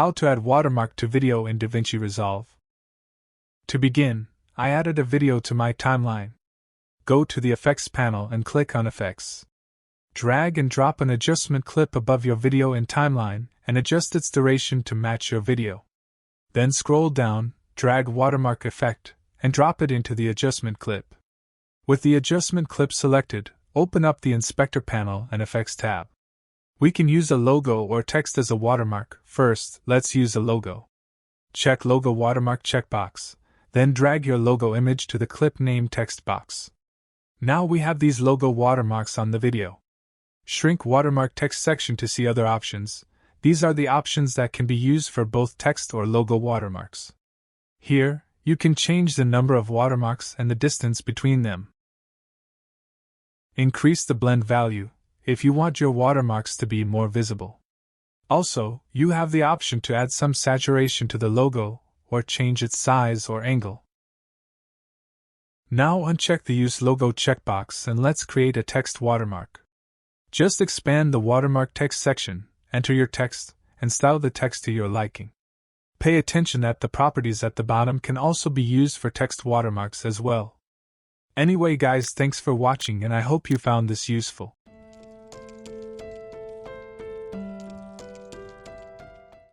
How to add watermark to video in Davinci Resolve. To begin, I added a video to my timeline. Go to the Effects panel and click on Effects. Drag and drop an adjustment clip above your video in timeline and adjust its duration to match your video. Then scroll down, drag watermark effect, and drop it into the adjustment clip. With the adjustment clip selected, open up the Inspector panel and Effects tab. We can use a logo or text as a watermark. First, let's use a logo. Check Logo Watermark checkbox, then drag your logo image to the clip name text box. Now we have these logo watermarks on the video. Shrink watermark text section to see other options. These are the options that can be used for both text or logo watermarks. Here, you can change the number of watermarks and the distance between them. Increase the blend value if you want your watermarks to be more visible. Also, you have the option to add some saturation to the logo or change its size or angle. Now uncheck the Use Logo checkbox and let's create a text watermark. Just expand the watermark text section, enter your text, and style the text to your liking. Pay attention that the properties at the bottom can also be used for text watermarks as well. Anyway guys, thanks for watching and I hope you found this useful.